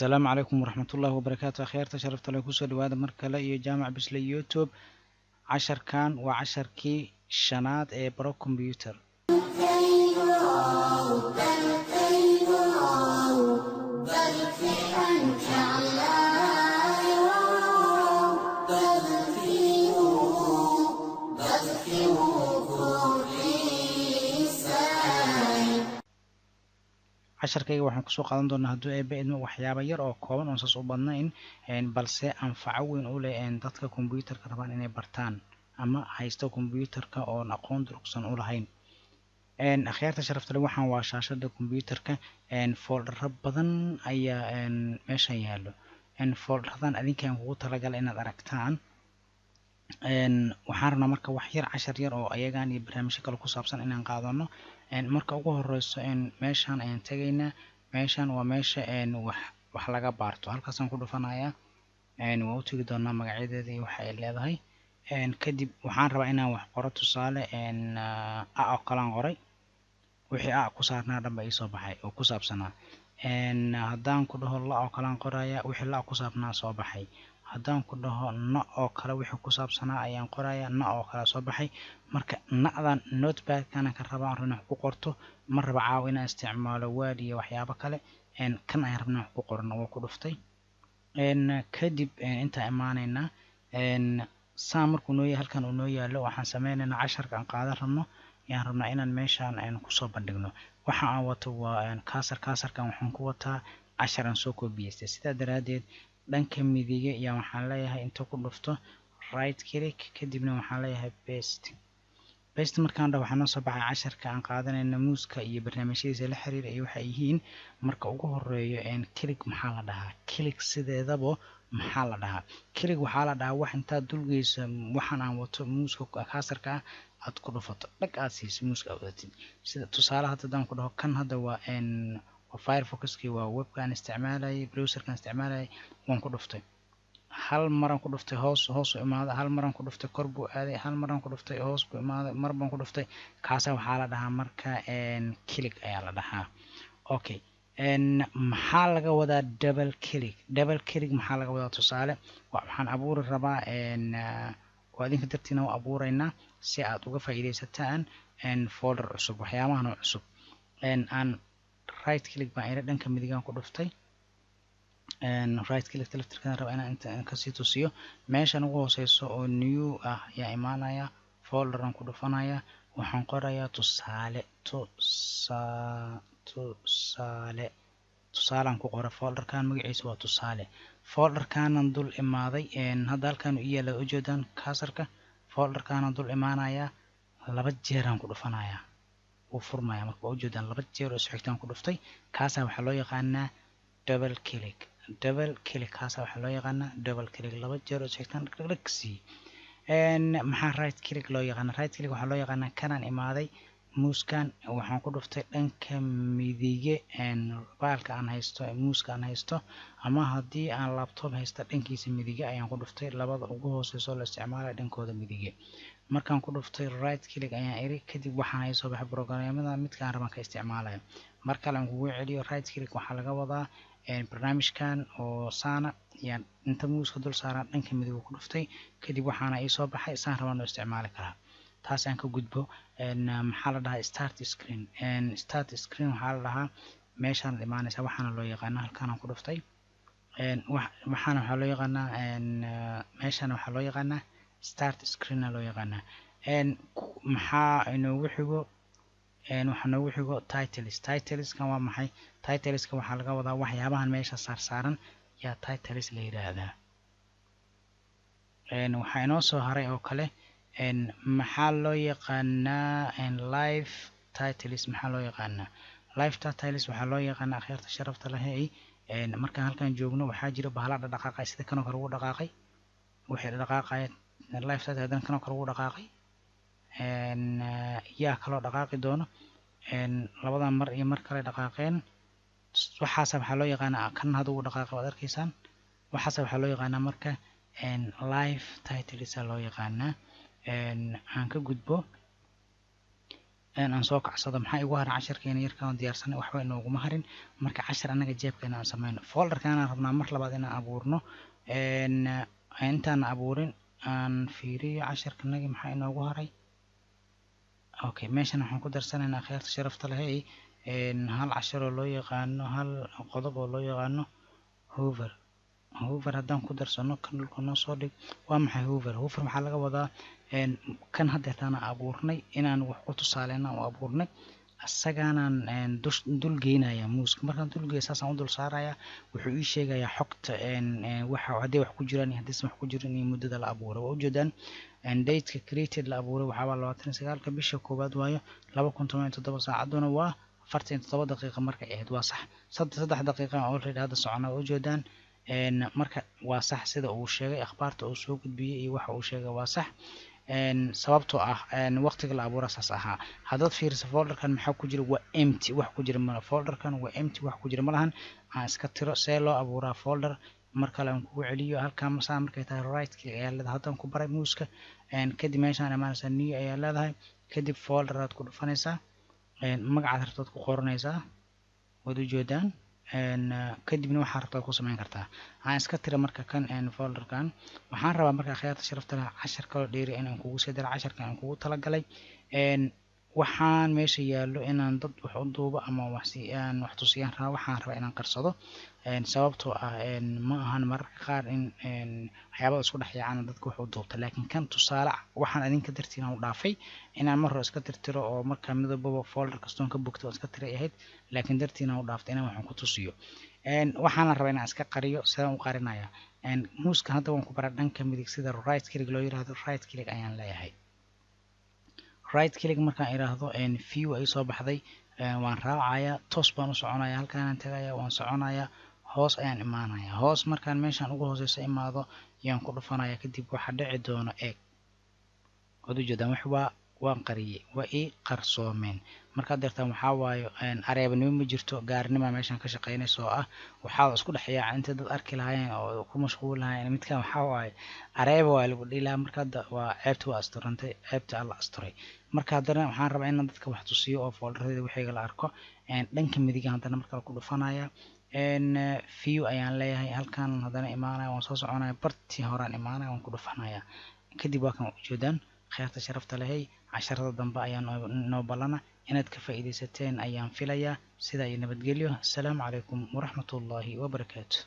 السلام عليكم ورحمة الله وبركاته. أخيرا شرفت لك وصل وهذا مركلة iyo jaamac bisla youtube casharkan waa casharkii shanaad ee baro computer. casharkayga waxaan kusoo qaadan doonaa hadduu eebbe idmo waxyaabo yar oo kooban oon saas u badnayn balse anfaco weyn u leh dadka computerka rabaan inay bartaan ama haysto computerka oon aqoon durugsan u lahayn. akhyaarta sharafta leh waxaan waa shaashada computerka foldero badan ayaa meeshan yaallo. folderadan adinkaan kugu talagalay inaad aragtaan. waxaan rabnaa marka wax yar cashar yar oo ayagaan iyo barnaamijyo kale ku saabsan inaan qaadano. marka ugu horeyso meeshaan ayaan tegaynaa. meeshaan waa meesha wax laga baarto. halkaasaan ku dhufanayaa. waa u tegi doonaa magacyadeeda iyo waxa ay leedahay. kadib waxaan rabaa inaan wax qoro. tusaale a oo kalaan qoray. wixii a ku saarnaa dhanba ii soo baxay oo ku saabsanaa. haddaan ku dhaho la oo kalaan qorayaa wixii la ku saabnaa soo baxay. haddaan ku dhaho na oo kale wixii ku saabsanaa ayaan qorayaa na oo kale soo baxay. marka na'dan notepadkana ka rabaa rabna wax ku qorto ma raba caawa inaan isticmaalo word iyo waxyaabo kale. kan ayaan rabnaa wax ku qorno waa ku dhuftay. kadib intaa imaanaynaa. saa markuu noo yahay halkan uu noo yaallo waxaan sameynaynaa casharka aan qaadan rabno yaan rabnaa inaan meeshaan kusoo bandhigno. waxa aan wato waa kaasarkan waxaan ku wataa cashar aan soo koobiyeystay. sidaa daraaddeed dhanka midige yaa waxaan leeyahay inta ku dhufto right click kadibna waxaan leeyahay paste markaan dhaho waxaa noo soo baxay casharka aan qaadanayna muuska iyo barnaamijyadiisa la xiriira iyo waxa ay yihiin. marka ugu horeeyo click maxaa la dhahaa? click sideedaba maxaa la dhahaa? click waxaa la dhahaa wax intaad dulgeyso waxaan aan wato muuska kaasarka ah aad ku dhufato dhag aad siiso muuska aad wadatid. sida tusaale haddaan ku dhaho kan hadda waa firefoxkii waa webkaan isticmaalayay browserkaan isticmaalayay waan ku dhuftay. hal maraan ku dhuftay hoos u imaada. hal maraan ku dhuftay kor buu aaday. hal maraan ku dhuftay hoos buu imaaday. mar baan ku dhuftay. kaasa waxaa la dhahaa marka click ayaa la dhahaa. okay maxaa laga wadaa double click? double click maxaa laga wadaa? tusaale waxaan abuuri rabaa waa idinka dartiina u abuuraynaa si aad uga faa'iidaysataan folder cusub waxyaabahan oo cusub. aan right click baan ila dhanka midigaan ku dhuftay. right click laftirkan raba inaan inta kasii tusiyo. meeshan ugu hooseyso oo new ah ayaa imaanaya. folderan ku dhufanaya. waxaan qorayaa tusaalaan ku qora. folderkan magaciisa waa tusaale. folderkaanan dul imaaday. hadda halkaan u yaala ujeedaan kaasarka. folderkaanan dul imaanayaa. laba jeeraan ku dhufanayaa. wuu furmaya marka waa ujeedaan laba jeer oo isxigtaan ku dhuftay. kaasaa waxaa loo yaqaanaa double click. double click kaasa waxaa loo yaqaanaa double click. laba jeer oo isxigtaan dhagsi. maxaa right click loo yaqaanaa? right click waxaa loo yaqaanaa kanaan imaaday muuskan waxaan ku dhuftay dhanka midige baalka aan haysto muuska aan haysto ama haddii aan laptop haysta dhankiisa midige ayaan ku dhuftay. labada ugu hooseyso la isticmaalaya dhankooda midige. markaan ku dhuftay right click ayaan iri kadib waxaan ay soo baxay programmada midkaan rabaan ka isticmaalaya. mar kale aan kugu celiyo right click waxaa laga wadaa barnaamijkan oo saana ayaan inta muuska dul saaran dhanka midig ku dhuftay kadib waxaana ii soo baxay saan rabaan loo isticmaali karaa. taas aan ka gudbo. maxaa la dhahaa start screen? start screen waxaa la dhahaa meeshaan imaanaysa waxaana loo yaqaanaa halkaan ku dhuftay. waxaana waxaa loo yaqaanaa meeshaan waxaa loo yaqaanaa start screen loo yaqaanaa. maxaa inoogu xigo? waxaa noogu xigo titleskan waa maxay? titleska waxaa laga wadaa waxyaabahan meesha saarsaaran yaa titles la yiraahdaa. waxaa inoo soo haray oo kale maxaa loo yaqaanaa live titles. maxaa loo yaqaanaa live titles? waxaa loo yaqaanaa akhyaarta sharafta lahey markaan halkan joogno waxaa jira bahala dhaqaaqay sida kanoo kale ugu dhaqaaqay. wixii dhaqaaqay live title hadan kanoo kale ugu dhaqaaqay. yaa kaloo dhaqaaqi doono. labadan mar iyo mar kale dhaqaaqeen. waxaas waxaa loo yaqaanaa kan hadda ugu dhaqaaqay waad arkaysaan. waxaas waxaa loo yaqaanaa marka live titles loo yaqaanaa. aan ka gudbo. aan soo kacsado maxaa igu harin casharkeena yarkaan diyaarsanay waxba inooguma harin marka cashar anaga jeebkeena aan sameyno folderkaanaan rabnaa mar labaad inaan abuurno intaan abuurin aan fiiriyo casharkanagi maxaa inoogu haray okay meeshan waxaan ku darsanaynaa akhyaarta sharafta leh hal cashar oo loo yaqaano hal qodob oo loo yaqaano hoover haddaan ku darsano kan dhulka noo soo dhig waa maxay hoover waxaa laga wadaa kan haddeertaan abuurnay inaan wax ku tusaaleyna oo abuurnay asagaanaan dul geynaya muuska markaan dul geeyo saasaan u dul saaraya wuxuu ii sheegayaa xogta waxa haddii wax ku jiraan iyo haddiisan wax ku jirin iyo muddada la abuuray waa ujeedaan dateka created la abuuray waxaaba 29ka bisha koowaad waayo 2017 saacaduna waa 47 daqiiqa markay ahayd waa sax 3 daqiiqa already hadda socona waa ujeedaan marka waa sax sida uu sheegay akhbaarta uu soo gudbiyay iyo waxa uu sheegay waa sax sababtoo ah waqtiga la abuura saas ahaa haddaad fiiriso folderkan maxaa ku jira waa empty wax ku jira ma folderkan waa empty wax ku jira ma lahan aan iska tiro see loo abuuraa folder mar kale aan kugu celiyo halkaan masaa markay tahay right click ayaa leedahay haddaan ku baray muuska kadib meeshaan imaanaysaa new ayaa leedahay kadib folder aad ku dhufanaysaa magacaad rabtaad ku qoranaysaa waad ujeedaan kadibna waxaa rabtaa ku samayn kartaa aan iska tira marka kan folderkan waxaan rabaa marka akhyaarta sharafta leh cashar kaloo dheeri inaan kugu sii daro casharkan aan kugu talagalay waxaan meesha yaallo inaan dad wax u duubo ama wax tusiyaan rabaa waxaan rabaa inaan qarsado sababtoo ah ma ahan mararka qaar in waxyaabada isku dhex yaacana dadka wax u duubta laakiin kan tusaale waxaan idinka dartiin aan u dhaafay inaan mar hore iska tirtiro oo markaa midababa folder kastoon ka bogto oo iska tiray ahayd laakiin dartiin aan u dhaaftay inaan waxaan ku tusiyo waxaana rabaa inaan iska qariyo sidaan u qarinaya muuska hadda waan ku baraa dhanka midig sida right click loo yiraahdo right click ayaan leeyahay right click markaan iraahdo view ay soo baxday waan raacayaa toos baan u soconaya halkaanaan tagaya waan soconaya hoos ayaan imaanaya hoos markaan meeshaan ugu hooseysa imaado yaan ku dhufanaya kadib waxa dhici doono eeg waad ujeedaan waan qariyey waa ii qarsoomeen markaad deertaan waxaa waayo areebnimo ma jirto gaarnima meeshaan ka shaqeynaysa oo ah waxaa isku dhex yaaca inta dad arki lahaayeen oo ku mashquul lahaayeen midkan waxaa waaye areeba waa lagu dhilaa marka waa ceebta waa asturantay ceebta alla asturay marka haddana waxaan rabaa inaan dadka wax tusiyo oo folderada wixiga la arko dhanka midiga haddana markale ku dhufanaya view ayaan leeyahay halkaan haddana imaanaya waan soo soconaya bartii horaan imaanaya waan ku dhufanaya kadib waa kan ujeedaan khayrta sharafta lehay casharada dambe ayaan noo ballana inaad ka faa'iidaysateen ayaan filayaa sidaa iyo nabadgelyo assalaamu calaykum waraxmatullaahi wabarakaatu